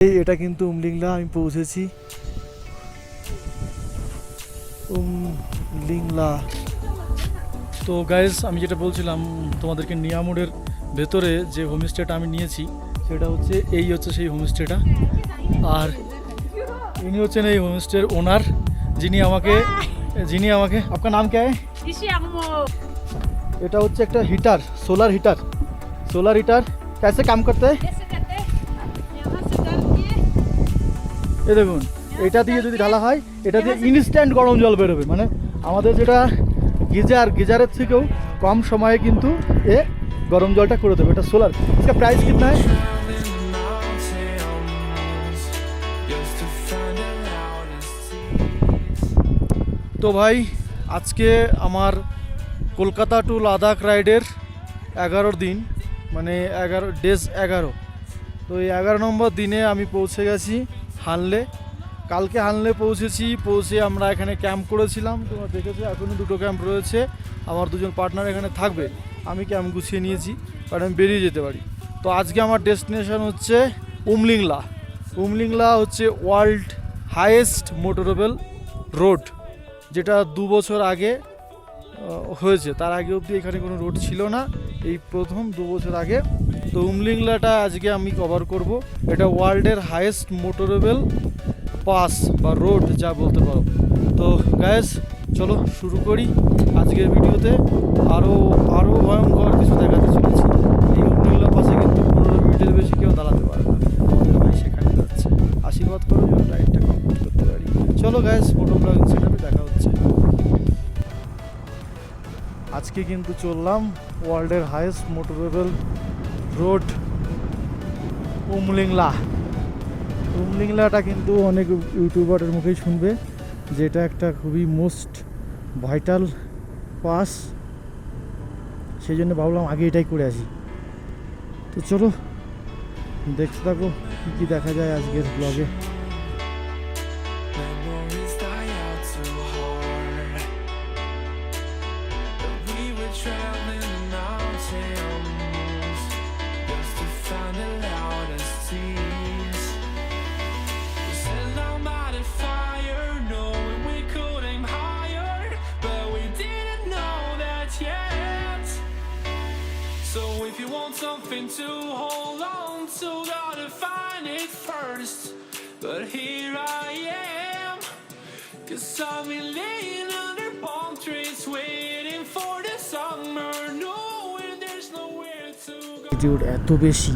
এটা কিন্তু উমলিংলা আমি পৌঁছেছি। উমলিংলা। তো গাইজ আমি যেটা বলছিলাম তোমাদেরকে নিয়ামুরের ভেতরে যে হোমস্টেটা আমি নিয়েছি সেটা হচ্ছে এই হচ্ছে সেই হোমস্টেটা। আর ইনি হচ্ছেন এই হোমস্টের ওনার, যিনি আমাকে আপনার নাম কে? এটা হচ্ছে একটা হিটার, সোলার হিটার। कैसे काम करते हैं? এই দেখুন, এটা দিয়ে যদি ঢালা হয় এটা দিয়ে ইনস্ট্যান্ট গরম জল বেরোবে, মানে আমাদের যেটা গিজারের থেকেও কম সময়ে কিন্তু এ গরম জলটা করে দেবে। এটা সোলার। इसका प्राइस कितना है? তো ভাই আজকে আমার কলকাতা টু লাদাখ রাইডের 11 দিন, মানে 11 তো এই 11 নম্বর দিনে আমি পৌঁছে গেছি হানলে। কালকে হানলে পৌঁছে আমরা এখানে ক্যাম্প করেছিলাম, তোমরা দেখেছো। এখনও 2টো ক্যাম্প রয়েছে, আমার 2জন পার্টনার এখানে থাকবে। আমি ক্যাম্প গুছিয়ে নিয়েছি কারণ আমি বেরিয়ে যেতে পারি। তো আজকে আমার ডেস্টিনেশন হচ্ছে উমলিংলা হচ্ছে ওয়ার্ল্ড হাইয়েস্ট মোটরেবল রোড, যেটা 2 বছর আগে হয়েছে। তার আগে অবধি এখানে কোনো রোড ছিল না, এই প্রথম 2 বছর আগে। তো উমলিংলাটা আজকে আমি কভার করব। এটা ওয়ার্ল্ডের হাইয়েস্ট মোটরেবল পাস বা রোড যা বলতে পারো। তো গাইস চলো শুরু করি আজকের ভিডিওতে। আরও ভয়ঙ্কর কিছু দেখাতে চলেছি। এই উমলিংলা পাশে কিন্তু 15 মিনিটের বেশি কেউ দাঁড়াতে পারে না। আমাদের ভাই সেখানে যাচ্ছে, আশীর্বাদ করো যেন রাইডটা কমপ্লিট করতে পারি। চলো গাইস, মোটো ব্লগিং সেটআপে দেখা হচ্ছে। আজকে কিন্তু চললাম ওয়ার্ল্ডের হাইয়েস্ট মোটরেবল রোড উমলিংলাটা কিন্তু অনেক ইউটিউবারের মুখেই শুনবে যে এটা একটা খুবই মোস্ট ভাইটাল পাস, সেই জন্য ভাবলাম আগে এটাই করে আসি। তো চলো দেখতে থাকো কী দেখা যায় আজকের ব্লগে। Something to hold on to, gotta find it first. But here I am, 'cause I've been laying under palm trees waiting for the summer, knowing there's nowhere to go. এত বেশি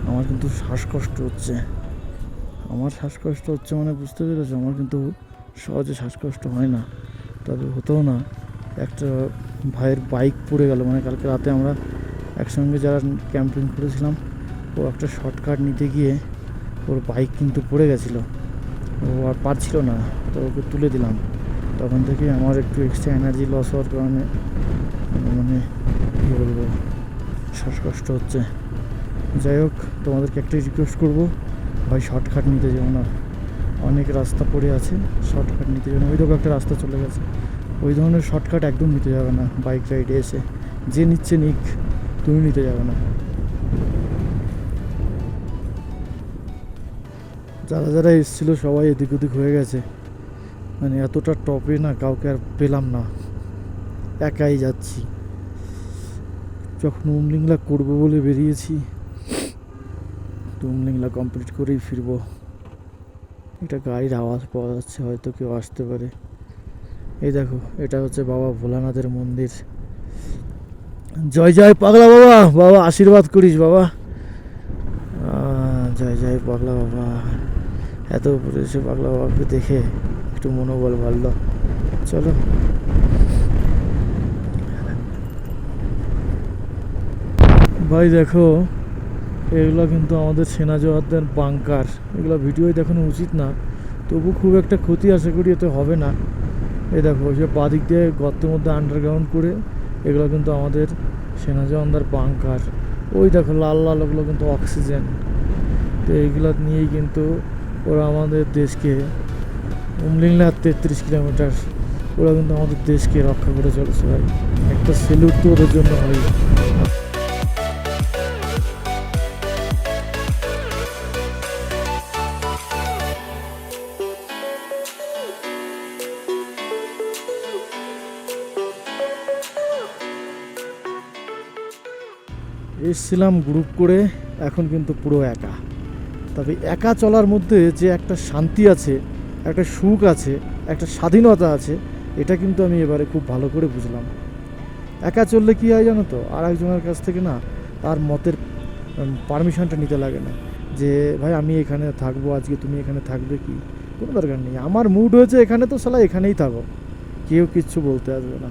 আমার কিন্তু শ্বাসকষ্ট হচ্ছে। মানে বুঝতে পেরেছো, আমার কিন্তু সহজে শ্বাসকষ্ট হয় না, তবে হতেও না। একটা ভাইয়ের বাইক পড়ে গেল, মানে কালকে রাতে আমরা একসঙ্গে যারা ক্যাম্পিং করেছিলাম, ও একটা শর্টকাট নিতে গিয়ে ওর বাইক কিন্তু পড়ে গেছিলো, ও আর পারছিল না, তো ওকে তুলে দিলাম। তখন থেকে আমার একটু এক্সট্রা এনার্জি লস হওয়ার কারণে মানে কী বলবো, শ্বাসকষ্ট হচ্ছে। যাই হোক, তোমাদেরকে একটাই রিকোয়েস্ট করবো, ভাই শর্টকাট নিতে যাও না, অনেক রাস্তা পড়ে আছে, শর্টকাট নিতে যাবে না। ওই রকম একটা রাস্তা চলে গেছে, ওই ধরনের শর্টকাট একদম নিতে যাবে না বাইক রাইডে এসে। যে নিচ্ছে নিক, তুমি নিতে যাবে না। যারা এসেছিলো সবাই এদিক ওদিক হয়ে গেছে, মানে এতটা টপে না কাউকে আর পেলাম না, একাই যাচ্ছি। যখন উমলিংলা করবো বলে বেরিয়েছি, তো উমলিংলা কমপ্লিট করেই ফিরবো। একটা গাড়ির আওয়াজ পাওয়া যাচ্ছে, হয়তো কেউ আসতে পারে। এই দেখো, এটা হচ্ছে বাবা ভোলানাথের মন্দির। জয় জয় পাগলা বাবা, আশীর্বাদ করিস বাবা। জয় পাগলা বাবা। এত উপরে এসে পাগলা বাবাকে দেখে একটু মনোবল বাড়ল। চলো ভাই, দেখো এগুলো কিন্তু আমাদের সেনা জওয়ানদের বাংকার। এগুলো ভিডিওয় দেখানো উচিত না, তবু খুব একটা ক্ষতি আশা করি এতে হবে না। এই দেখো, সে বাদিক দিয়ে গর্তের মধ্যে আন্ডারগ্রাউন্ড করে, এগুলো কিন্তু আমাদের সেনা জওয়ানদের বাংকার। ওই দেখো লাল ওগুলো কিন্তু অক্সিজেন। তো এইগুলো নিয়েই কিন্তু ওরা আমাদের দেশকে, উমলিংলা 33 কিলোমিটার, ওরা কিন্তু আমাদের দেশকে রক্ষা করে চলেছে ভাই। একটা সেলুট তো ওদের জন্য হয়। এসছিলাম গ্রুপ করে, এখন কিন্তু পুরো একা। তবে একা চলার মধ্যে যে একটা শান্তি আছে, একটা সুখ আছে, একটা স্বাধীনতা আছে, এটা কিন্তু আমি এবারে খুব ভালো করে বুঝলাম। একা চললে কী হয় জানো তো, আর একজনের কাছ থেকে না তার মতের পারমিশনটা নিতে লাগে না, যে ভাই আমি এখানে থাকবো আজকে, তুমি এখানে থাকবে কি, কোনো দরকার নেই। আমার মুড হয়েছে এখানে, তো শালা এখানেই থাকো, কেউ কিচ্ছু বলতে আসবে না।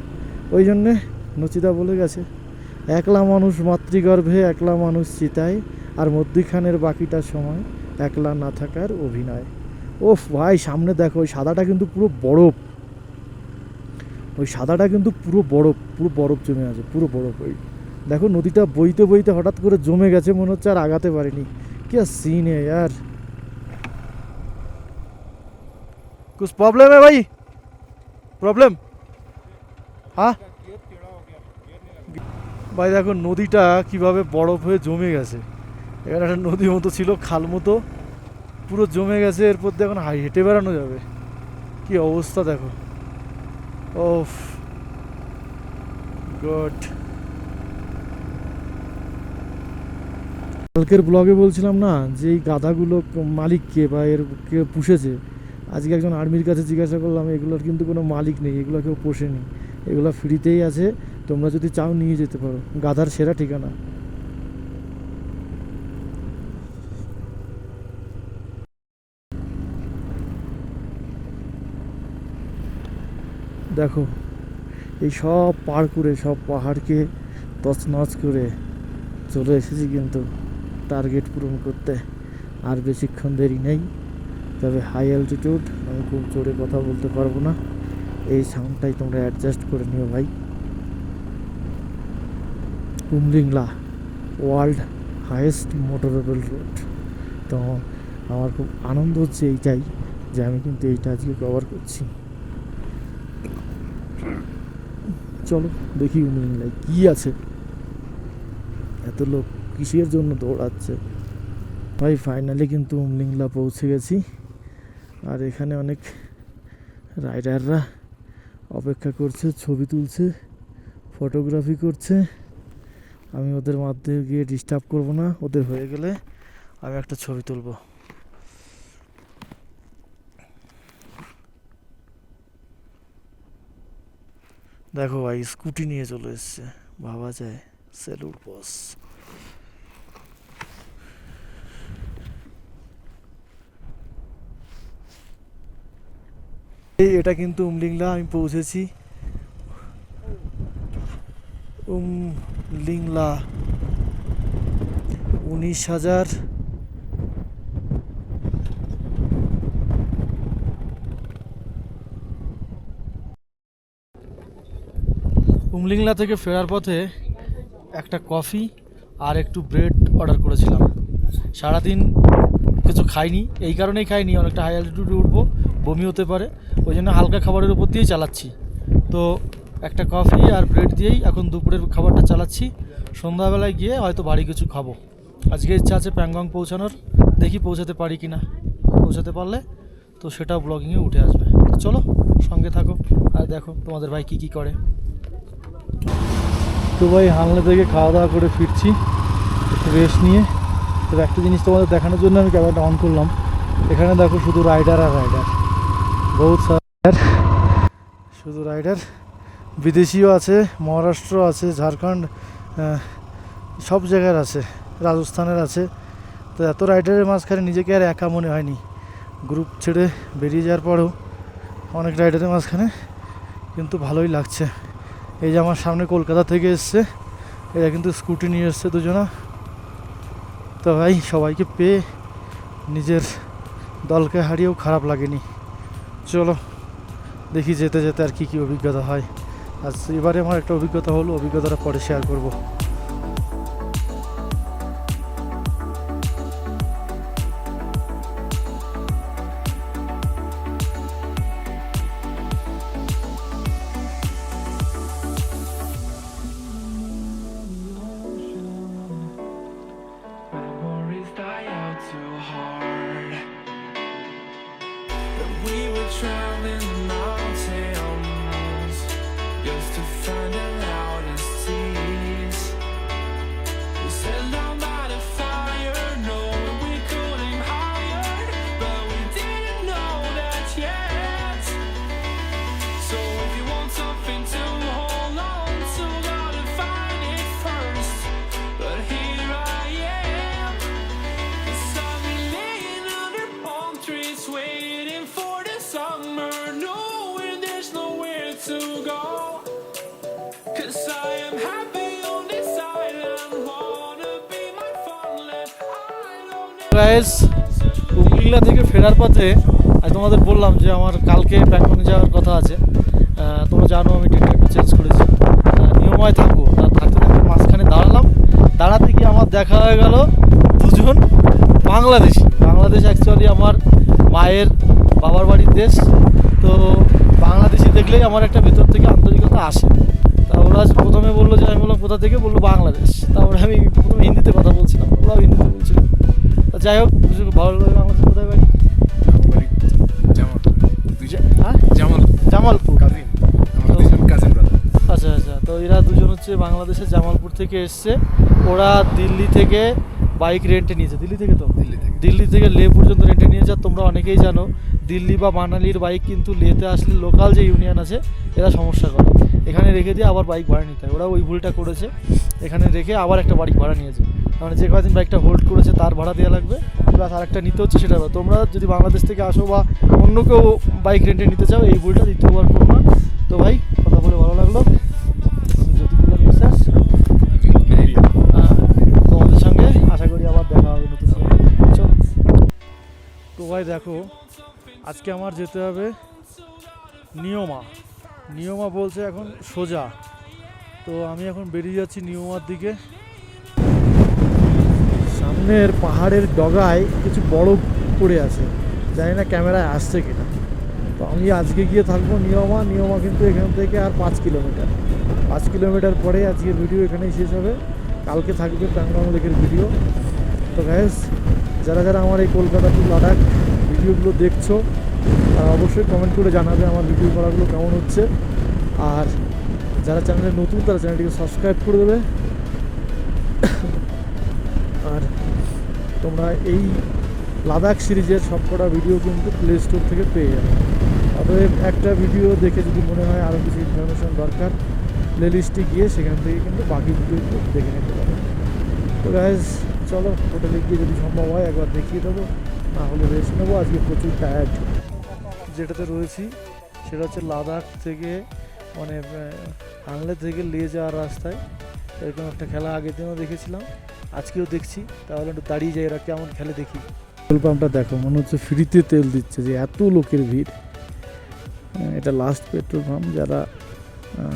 ওই জন্যে নচিদা বলে গেছে, একলা মানুষ মাতৃগর্ভে, একলা মানুষ চিতায়, আর মধ্যিখানের বাকিটা সময় একলা না থাকার অভিনয়। ওফ ভাই, সামনে দেখো ওই সাদাটা কিন্তু পুরো বরফ, ওই সাদাটা কিন্তু পুরো বরফ জমে আছে, পুরো বরফ। ওই দেখো নদীটা বইতে বইতে হঠাৎ করে জমে গেছে, মনে হচ্ছে আর আগাতে পারিনি। কি সিন है यार, कुछ प्रॉब्लम है भाई, प्रॉब्लम? হ্যাঁ ভাই দেখো নদীটা কিভাবে বরফ হয়ে জমে গেছে। এখানে একটা নদীর মতো ছিল, খাল মতো, পুরো জমে গেছে। এরপর দিয়ে এখন হেঁটে বেড়ানো যাবে, কি অবস্থা দেখো। ওফ গড। কালকের ব্লগে বলছিলাম না যে এই গাধাগুলো মালিককে বা এর কে পুষেছে। আজকে একজন আর্মির কাছে জিজ্ঞাসা করলাম, এগুলোর কিন্তু কোনো মালিক নেই, এগুলো কেউ পোষেনি, এগুলো ফ্রিতেই আছে, তোমরা যদি চাও নিয়ে যেতে পারো। গাধার সেরা ঠিকানা। দেখো এই সব পার করে, সব পাহাড়কে তছনছ করে চলে এসেছি কিন্তু টার্গেট পূরণ করতে। আর বেশিক্ষণ দেরি নেই। তবে হাই অ্যালটিটিউড, আমি খুব জোরে কথা বলতে পারবো না, এই সাউন্ডটাই তোমরা অ্যাডজাস্ট করে নিও ভাই। Umlingla world highest motorable road. তো আমার খুব আনন্দ হচ্ছে এইটাই, যে আমি কিন্তু এইটা আজকে কভার করছি। চলো দেখি উমলিংলায় কী আছে, এত লোক কিসের জন্য দৌড়াচ্ছে। ভাই ফাইনালি কিন্তু উমলিংলা পৌঁছে গেছি। আর এখানে অনেক রাইডাররা অপেক্ষা করছে, ছবি তুলছে, ফটোগ্রাফি করছে। আমি ওদের মধ্যে গিয়ে ডিস্টার্ব করব না, ওদের হয়ে গেলে আমি একটা ছবি তুলব। দেখো ভাই স্কুটি নিয়ে চলে এসছে, ভাবা যায়। স্যালুট বস। এটা কিন্তু উমলিংলা, আমি পৌঁছেছি উমলিংলা। 19,000 উমলিংলা থেকে ফেরার পথে একটা কফি আর একটু ব্রেড অর্ডার করেছিলাম। সারাদিন কিছু খাইনি, এই কারণেই খাইনি, অনেকটা হাই অ্যালটিটিউডে উঠবো, বমি হতে পারে, ওই জন্য হালকা খাবারের উপর দিয়েই চালাচ্ছি। তো একটা কফি আর ব্রেড দিয়েই এখন দুপুরের খাবারটা চালাচ্ছি। সন্ধ্যাবেলায় গিয়ে হয়তো বাড়ি কিছু খাবো। আজকে ইচ্ছা আছে প্যাংগং পৌঁছানোর, দেখি পৌঁছাতে পারি কি না। পৌঁছাতে পারলে তো সেটাও ব্লগিংয়ে উঠে আসবে। তো চলো সঙ্গে থাকো আর দেখো তোমাদের ভাই কী কী করে। তো ভাই হালনা থেকে খাওয়া দাওয়া করে ফিরছি একটু রেস্ট নিয়ে। তো একটা জিনিস তোমাদের দেখানোর জন্য আমি ক্যামেরাটা অন করলাম। এখানে দেখো শুধু রাইডার আর রাইডার, বহুত রাইডার, শুধু রাইডার। বিদেশিও আছে, মহারাষ্ট্র আছে, ঝাড়খণ্ড, সব জায়গার আছে, রাজস্থানের আছে। তো এত রাইডারের মাঝখানে নিজেকে আর একা মনে হয়নি। গ্রুপ ছেড়ে বেরিয়ে যাওয়ার পরেও অনেক রাইডারের মাঝখানে কিন্তু ভালোই লাগছে। এই যে আমার সামনে কলকাতা থেকে এসছে, এরা কিন্তু স্কুটি নিয়ে এসছে দুজনা। তো ভাই সবাইকে পেয়ে নিজের দলকে হারিয়েও খারাপ লাগেনি। চলো দেখি যেতে যেতে আর কি কি অভিজ্ঞতা হয়। আজ এবারে আমার একটা অভিজ্ঞতা হলো, অভিজ্ঞতাটা পরে শেয়ার করব। Memories die out too hard. But we were traveling the mountains just to find the loudest tears. We said guys Comilla থেকে ফেরার পথে আমি তোমাদের বললাম যে আমার কালকে ব্যাংককে যাওয়ার কথা আছে। তোমরা জানো আমি ডেটটা একটু চেঞ্জ করেছি, নিয়মায় থাকবো। থাকতে থাকতে মাঝখানে দাঁড়াতে গিয়ে আমার দেখা হয়ে গেল দুজন বাংলাদেশি। বাংলাদেশ অ্যাকচুয়ালি আমার মায়ের বাবার বাড়ির দেশ, তো বাংলাদেশি দেখলেই আমার একটা ভিতর থেকে আন্তরিকতা আসে। তা ওরা প্রথমে বললো যে, আমি বললাম কোথা থেকে, বললো বাংলাদেশ। তারপরে আমি প্রথমে হিন্দিতে কথা বলছিলাম, ওরাও হিন্দিতে বলছিল। তা যাই হোক, ভালো লাগে। বাংলাদেশ কোথায় বাড়ি? হ্যাঁ, জামালপুর। আচ্ছা আচ্ছা, তো এরা দুজন হচ্ছে বাংলাদেশের জামালপুর থেকে এসছে। ওরা দিল্লি থেকে বাইক রেন্টে নিয়েছে। দিল্লি থেকে লে পর্যন্ত রেন্টে নিয়েছে। আর তোমরা অনেকেই জানো দিল্লি বা মানালির বাইক কিন্তু লেতে আসলে লোকাল যে ইউনিয়ন আছে এরা সমস্যা করে, এখানে রেখে দিয়ে আবার বাইক ভাড়া নিতে হয়। ওরা ওই ভুলটা করেছে, এখানে রেখে আবার একটা বাইক ভাড়া নিয়েছে। মানে যে কয়দিন বাইকটা হোল্ড করেছে তার ভাড়া দেওয়া লাগবে, প্লাস আর একটা নিতে হচ্ছে সেটা। তোমরা যদি বাংলাদেশ থেকে আসো বা অন্য কেউ বাইক রেন্টে নিতে চাও, এই ভুলটা দ্বিতীয়বার করো না। তো ভাই, কথা বলে ভালো লাগলো। আমি জ্যোতিকুমার বিশ্বাস, তোমাদের সঙ্গে আশা করি আবার দেখা হবে নতুন করে। চলো। তো ভাই দেখো, আজকে আমার যেতে হবে নিয়মা বলছে এখন সোজা। তো আমি এখন বেরিয়ে যাচ্ছি নিয়মার দিকে। সামনের পাহাড়ের ডগায় কিছু বড় পড়ে আছে, জানি না ক্যামেরায় আসছে কিনা। তো আমি আজকে গিয়ে থাকবো নিয়মা কিন্তু এখান থেকে আর 5 কিলোমিটার পরে আজকের ভিডিও এখানেই শেষ হবে। কালকে থাকবে প্যাংগং লেকের ভিডিও। তো গাইস, যারা আমার এই কলকাতা টু লাদাখ ভিডিওগুলো দেখছো তারা অবশ্যই কমেন্ট করে জানাবে আমার ভিডিও করাগুলো কেমন হচ্ছে। আর যারা চ্যানেলে নতুন তারা চ্যানেলটিকে সাবস্ক্রাইব করে দেবে। আর তোমরা এই লাদাখ সিরিজের সবকটা ভিডিও কিন্তু প্লে স্টোর থেকে পেয়ে যাবে। অতএব একটা ভিডিও দেখে যদি মনে হয় আরও কিছু ইনফরমেশন দরকার, প্লে লিস্টে গিয়ে সেখান থেকে কিন্তু বাকি ভিডিওগুলো দেখে নিতে পারো। তো গাইজ চলো, হোটেলে গিয়ে যদি সম্ভব হয় একবার দেখিয়ে দেবো, না হলে রেস্ট নেবো। আজকে প্রচুর টায়ার্ড। যেটাতে রয়েছি সেটা হচ্ছে লাদাখ থেকে মানে আনলে থেকে লে যাওয়ার রাস্তায়। এরকম একটা খেলা আগের দিনও দেখেছিলাম, আজকেও দেখছি। তাহলে একটু দাঁড়িয়ে যাই, এরা কেমন খেলে দেখি। পেট্রোল পাম্পটা দেখো, মনে হচ্ছে ফ্রিতে তেল দিচ্ছে, যে এত লোকের ভিড়। এটা লাস্ট পেট্রোল পাম্প। যারা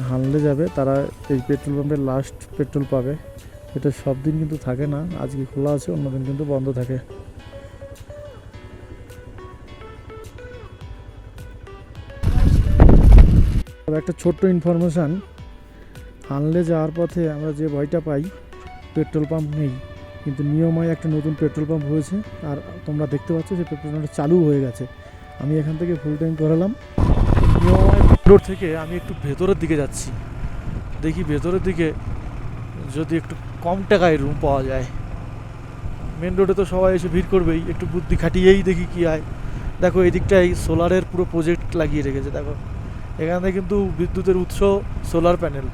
হানলে যাবে তারা এই পেট্রোল পাম্পের লাস্ট পেট্রোল পাবে। এটা সব দিন কিন্তু থাকে না, আজকে খোলা আছে, অন্যদিন কিন্তু বন্ধ থাকে। একটা ছোট্ট ইনফরমেশান, হানলে যাওয়ার পথে আমরা যে ভয়টা পাই, পেট্রোল পাম্প নেই, কিন্তু নিয়মায় একটা নতুন পেট্রোল পাম্প হয়েছে। আর তোমরা দেখতে পাচ্ছ যে পেট্রোল পাম্পটা চালু হয়ে গেছে। আমি এখান থেকে ফুল টাইম করালাম। নিয়মায় রোড থেকে আমি একটু ভেতরের দিকে যাচ্ছি, দেখি ভেতরের দিকে যদি একটু কম টাকায় রুম পাওয়া যায়। মেন রোডে তো সবাই এসে ভিড় করবেই, একটু বুদ্ধি খাটিয়েই দেখি কী হয়। দেখো এই দিকটাই সোলারের পুরো প্রজেক্ট লাগিয়ে রেখেছে। দেখো এখানে কিন্তু বিদ্যুতের উৎস সোলার প্যানেল,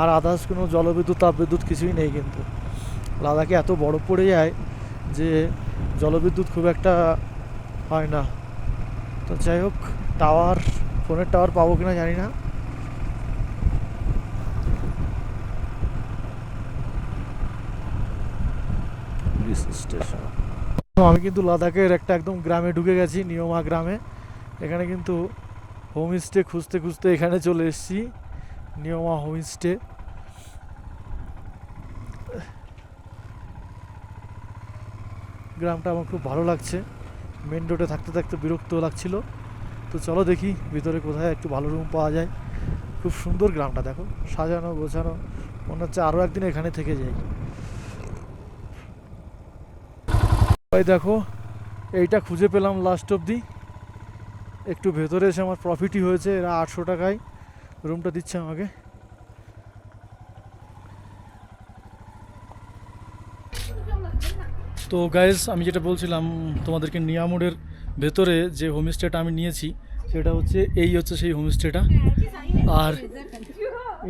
আর আদার্স কোনো জলবিদ্যুৎ তাপবিদ্যুৎ কিছুই নেই। কিন্তু লাদাখে এত বরফ পড়ে যায় যে জলবিদ্যুৎ খুব একটা হয় না। তো যাই হোক, ফোনের টাওয়ার পাবো কিনা জানি না। স্টেশন। আমি কিন্তু লাদাখের একটা একদম গ্রামে ঢুকে গেছি, নিয়মা গ্রামে। এখানে কিন্তু হোমস্টে খুঁজতে খুঁজতে এখানে চলে এসেছি, নিয়মা হোমস্টে। গ্রামটা আমার খুব ভালো লাগছে। মেন রোডে থাকতে থাকতে বিরক্ত লাগছিল। তো চলো দেখি ভিতরে কোথায় একটু ভালো রুম পাওয়া যায়। খুব সুন্দর গ্রামটা, দেখো সাজানো গোছানো, মনে হচ্ছে আরও একদিন এখানে থেকে যাই। ভাই দেখো, এইটা খুঁজে পেলাম লাস্ট অবধি। একটু ভেতরে এসে আমার প্রফিটই হয়েছে। এরা 800 টাকায় রুমটা দিচ্ছে আমাকে। তো গাইজ, আমি যেটা বলছিলাম তোমাদেরকে, নিয়ামুডের ভেতরে যে হোমস্টেটা আমি নিয়েছি সেটা হচ্ছে সেই হোমস্টেটা। আর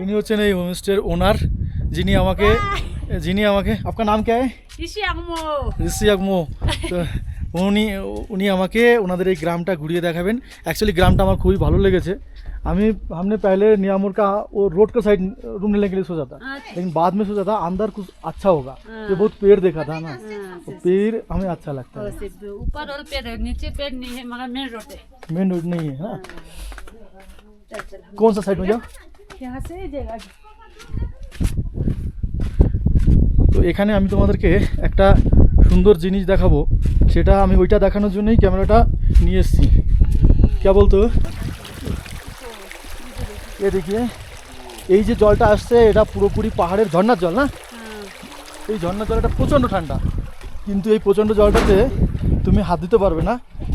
ইনি হচ্ছেন এই হোমস্টের ওনার, যিনি আমাকে আপনার নাম কে? ঋষি আকমো। ঋষি আকমো। উনি উনি আমাকে ওনাদের এই গ্রামটা ঘুরিয়ে দেখাবেন। एक्चुअली গ্রামটা আমার খুবই ভালো লেগেছে। हमने पहले नियामुर का वो रोड का साइड रूम लेने के लिए सोचा था, लेकिन बाद में सोचा था अंदर कुछ अच्छा होगा। ये बहुत पेड़ देखा था ना, तो पेड़ हमें अच्छा लगता है। ऊपर और पेड़ है, नीचे पेड़ नहीं है, मगर मेन रोड है। मेन रोड नहीं है ना। कौन सा साइड में जाओ? यहाँ से ही जाएगा। তো এখানে আমি তোমাদেরকে একটা সুন্দর জিনিস দেখাবো, সেটা আমি ওইটা দেখানোর জন্যই ক্যামেরাটা নিয়ে এসেছি। কে বলতো এ দেখিয়ে এই যে জলটা আসছে এটা পুরোপুরি পাহাড়ের ঝর্ণার জল না। এই ঝর্ণার জলটা প্রচণ্ড ঠান্ডা, কিন্তু এই প্রচণ্ড জলটাতে তুমি হাত দিতে পারবে না।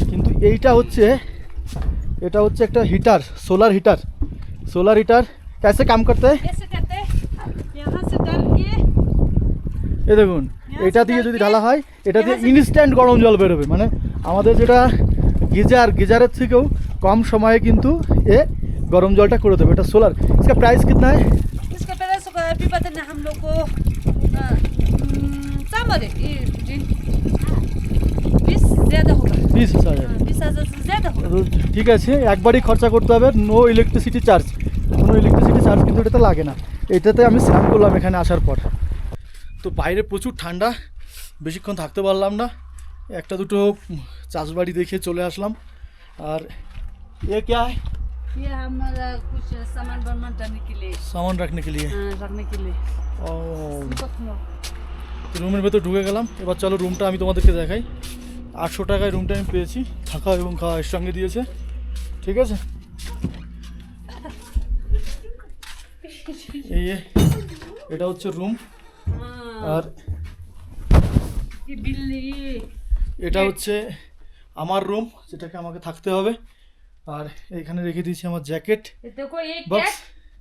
কিন্তু এটা হচ্ছে একটা heater, solar heater. Solar heater कैसे काम करते हैं? कैसे करते हैं? यहाँ से डाल के এই দেখুন, এটা দিয়ে যদি ঢালা হয় এটা দিয়ে ইনস্ট্যান্ট গরম জল বেরোবে, মানে আমাদের যেটা গিজারের থেকেও কম সময়ে কিন্তু এ गरम जलटा कर देवे। এটা सोलर। इसका प्राइस कितना है? इसका प्राइस अभी पता नहीं हम लोग को। चामर है ये दिन 20 ज़्यादा होगा। 20,000। 20,000 से ज़्यादा होगा। ঠিক আছে, একবারই খরচা করতে হবে, নো ইলেকট্রিসিটি চার্জ। কোনো ইলেকট্রিসিটি চার্জ কিন্তু এটাতে লাগে না। এটাতে আমি স্নান করলাম এখানে আসার পর। তো বাইরে প্রচুর ঠান্ডা, বেশিক্ষণ থাকতে পারলাম না, একটা দুটো চাষবাড়ি দেখে চলে আসলাম। আর এ क्या है? ये हमारा कुछ सामान बर्मान डालने के लिए। सामान रखने के लिए। रखने के लिए। ও রুমের ভেতর ঢুকে গেলাম। এবার চলো রুমটা আমি তোমাদেরকে দেখাই। 800 টাকায় রুমটা আমি পেয়েছি, থাকা এবং খাওয়া এর সঙ্গে দিয়েছে। ঠিক আছে, এই এটা হচ্ছে রুম। আর ये बिल्ली এটা হচ্ছে আমার রুম, যেটাকে আমাকে থাকতে হবে। আর এখানে রেখে দিয়েছি আমার জ্যাকেট ये देखो ये बॉक्स। कैट